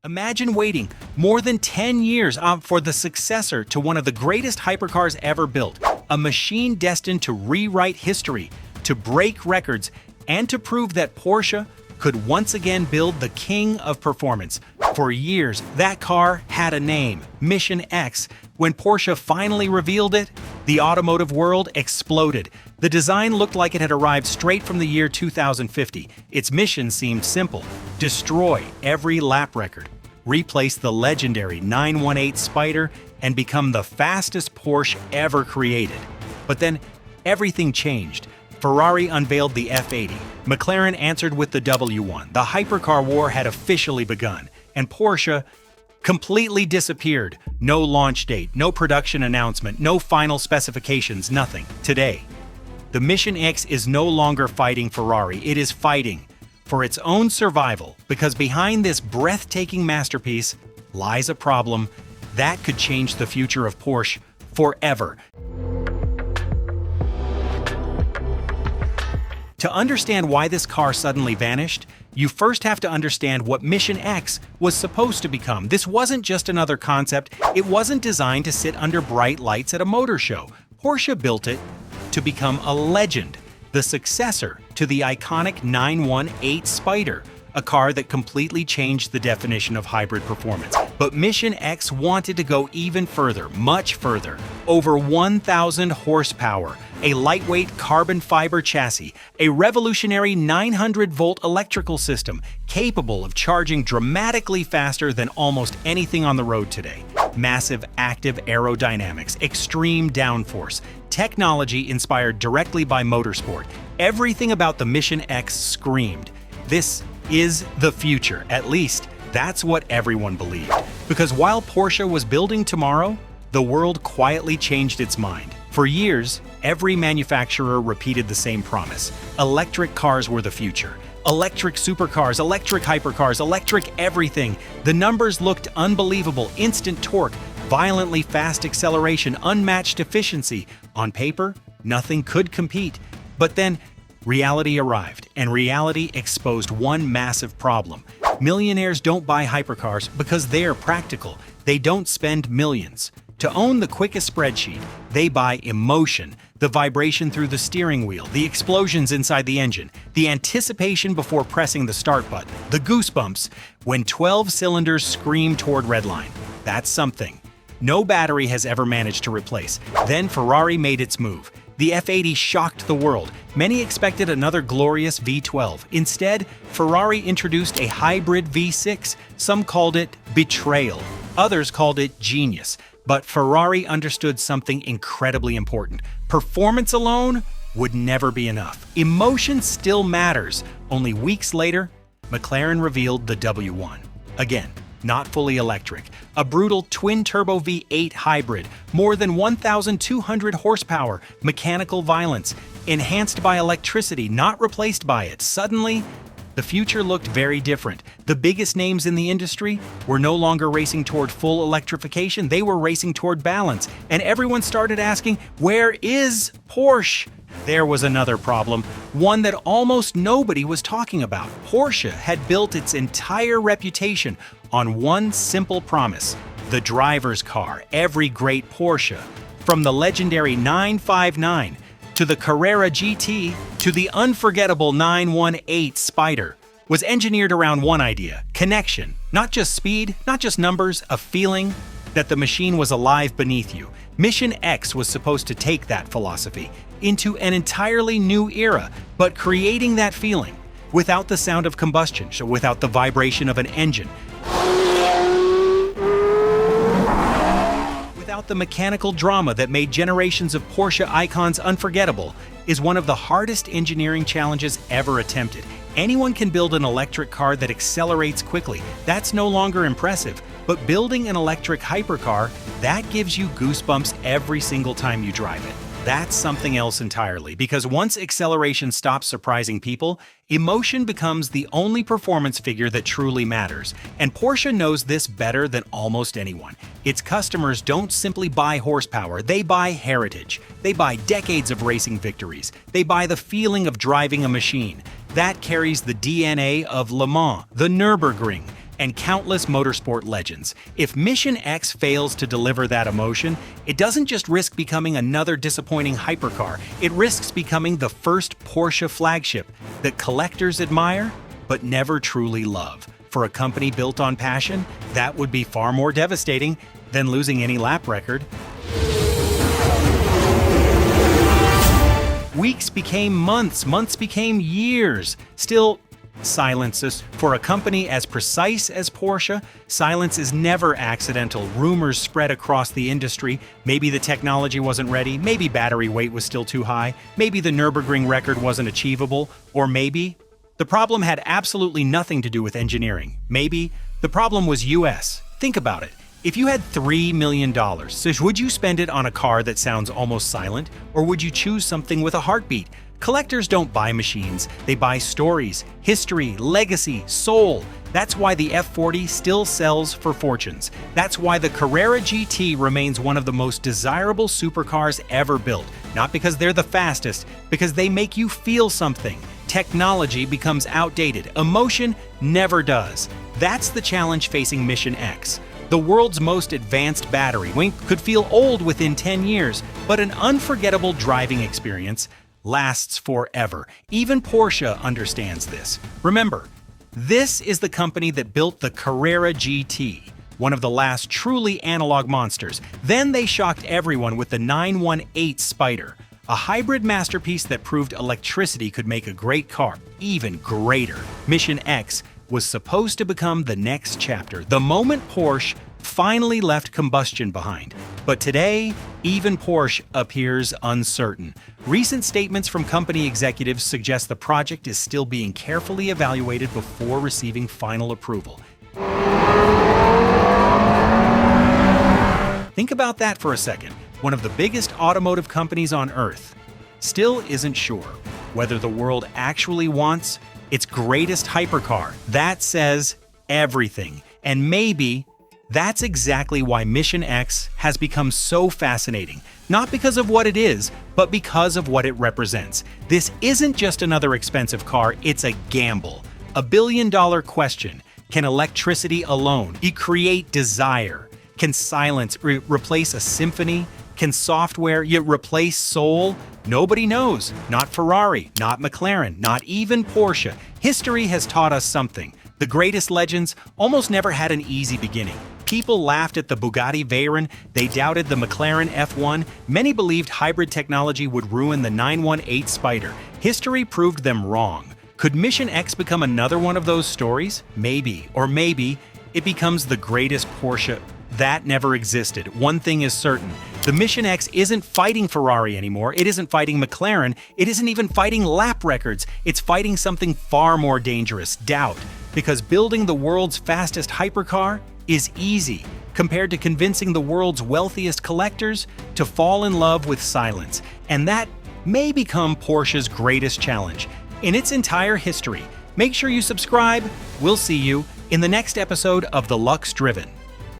Imagine waiting more than 10 years for the successor to one of the greatest hypercars ever built, a machine destined to rewrite history, to break records, and to prove that Porsche could once again build the king of performance. For years, that car had a name, Mission X. When Porsche finally revealed it, the automotive world exploded. The design looked like it had arrived straight from the year 2050. Its mission seemed simple: destroy every lap record, replace the legendary 918 Spyder, and become the fastest Porsche ever created. But then, everything changed. Ferrari unveiled the F80, McLaren answered with the W1, the hypercar war had officially begun, and Porsche completely disappeared. No launch date, no production announcement, no final specifications, nothing. Today, the Mission X is no longer fighting Ferrari, it is fighting for its own survival, because behind this breathtaking masterpiece lies a problem that could change the future of Porsche forever. To understand why this car suddenly vanished, you first have to understand what Mission X was supposed to become. This wasn't just another concept, it wasn't designed to sit under bright lights at a motor show. Porsche built it to become a legend, the successor to the iconic 918 Spyder, a car that completely changed the definition of hybrid performance. But Mission X wanted to go even further, much further. Over 1,000 horsepower, a lightweight carbon fiber chassis, a revolutionary 900-volt electrical system capable of charging dramatically faster than almost anything on the road today. Massive active aerodynamics, extreme downforce, technology inspired directly by motorsport. Everything about the Mission X screamed, this is the future. At least, that's what everyone believed. Because while Porsche was building tomorrow, the world quietly changed its mind. For years, every manufacturer repeated the same promise. Electric cars were the future. Electric supercars, electric hypercars, electric everything. The numbers looked unbelievable: instant torque, violently fast acceleration, unmatched efficiency. On paper, nothing could compete. But then, reality arrived, and reality exposed one massive problem. Millionaires don't buy hypercars because they're practical. They don't spend millions to own the quickest spreadsheet. They buy emotion, the vibration through the steering wheel, the explosions inside the engine, the anticipation before pressing the start button, the goosebumps when 12 cylinders scream toward redline. That's something no battery has ever managed to replace. Then Ferrari made its move. The F80 shocked the world. Many expected another glorious V12. Instead, Ferrari introduced a hybrid V6. Some called it betrayal. Others called it genius. But Ferrari understood something incredibly important. Performance alone would never be enough. Emotion still matters. Only weeks later, McLaren revealed the W1. Again, not fully electric. A brutal twin-turbo V8 hybrid, more than 1,200 horsepower, mechanical violence, enhanced by electricity, not replaced by it. Suddenly, the future looked very different. The biggest names in the industry were no longer racing toward full electrification, they were racing toward balance. And everyone started asking, where is Porsche? There was another problem, one that almost nobody was talking about. Porsche had built its entire reputation on one simple promise: the driver's car. Every great Porsche, from the legendary 959 to the Carrera GT to the unforgettable 918 Spyder, was engineered around one idea: connection. Not just speed, not just numbers, a feeling that the machine was alive beneath you. Mission X was supposed to take that philosophy into an entirely new era, but creating that feeling without the sound of combustion, so without the vibration of an engine, without the mechanical drama that made generations of Porsche icons unforgettable, is one of the hardest engineering challenges ever attempted. Anyone can build an electric car that accelerates quickly. That's no longer impressive. But building an electric hypercar, that gives you goosebumps every single time you drive it. That's something else entirely, because once acceleration stops surprising people, emotion becomes the only performance figure that truly matters. And Porsche knows this better than almost anyone. Its customers don't simply buy horsepower, they buy heritage. They buy decades of racing victories. They buy the feeling of driving a machine. That carries the DNA of Le Mans, the Nürburgring, and countless motorsport legends. If Mission X fails to deliver that emotion, it doesn't just risk becoming another disappointing hypercar, it risks becoming the first Porsche flagship that collectors admire but never truly love. For a company built on passion, that would be far more devastating than losing any lap record. Weeks became months, months became years. Still, silences. For a company as precise as Porsche, silence is never accidental. Rumors spread across the industry. Maybe the technology wasn't ready, maybe battery weight was still too high, maybe the Nürburgring record wasn't achievable, or maybe the problem had absolutely nothing to do with engineering. Maybe the problem was US. Think about it. If you had $3 million, would you spend it on a car that sounds almost silent, or would you choose something with a heartbeat? Collectors don't buy machines, they buy stories, history, legacy, soul. That's why the F40 still sells for fortunes. That's why the Carrera GT remains one of the most desirable supercars ever built. Not because they're the fastest, because they make you feel something. Technology becomes outdated, emotion never does. That's the challenge facing Mission X. The world's most advanced battery could feel old within 10 years, but an unforgettable driving experience lasts forever. Even Porsche understands this. Remember, this is the company that built the Carrera GT, one of the last truly analog monsters. Then they shocked everyone with the 918 Spyder, a hybrid masterpiece that proved electricity could make a great car even greater. Mission X was supposed to become the next chapter, the moment Porsche finally left combustion behind. But today, even Porsche appears uncertain. Recent statements from company executives suggest the project is still being carefully evaluated before receiving final approval. Think about that for a second. One of the biggest automotive companies on Earth still isn't sure whether the world actually wants its greatest hypercar. That says everything. And maybe that's exactly why Mission X has become so fascinating. Not because of what it is, but because of what it represents. This isn't just another expensive car, it's a gamble. $1 billion question. Can electricity alone create desire? Can silence replace a symphony? Can software replace soul? Nobody knows. Not Ferrari, not McLaren, not even Porsche. History has taught us something. The greatest legends almost never had an easy beginning. People laughed at the Bugatti Veyron, they doubted the McLaren F1, many believed hybrid technology would ruin the 918 Spyder. History proved them wrong. Could Mission X become another one of those stories? Maybe, or maybe it becomes the greatest Porsche that never existed. One thing is certain. The Mission X isn't fighting Ferrari anymore, it isn't fighting McLaren, it isn't even fighting lap records. It's fighting something far more dangerous, doubt. Because building the world's fastest hypercar is easy compared to convincing the world's wealthiest collectors to fall in love with silence. And that may become Porsche's greatest challenge in its entire history. Make sure you subscribe. We'll see you in the next episode of The Lux Driven.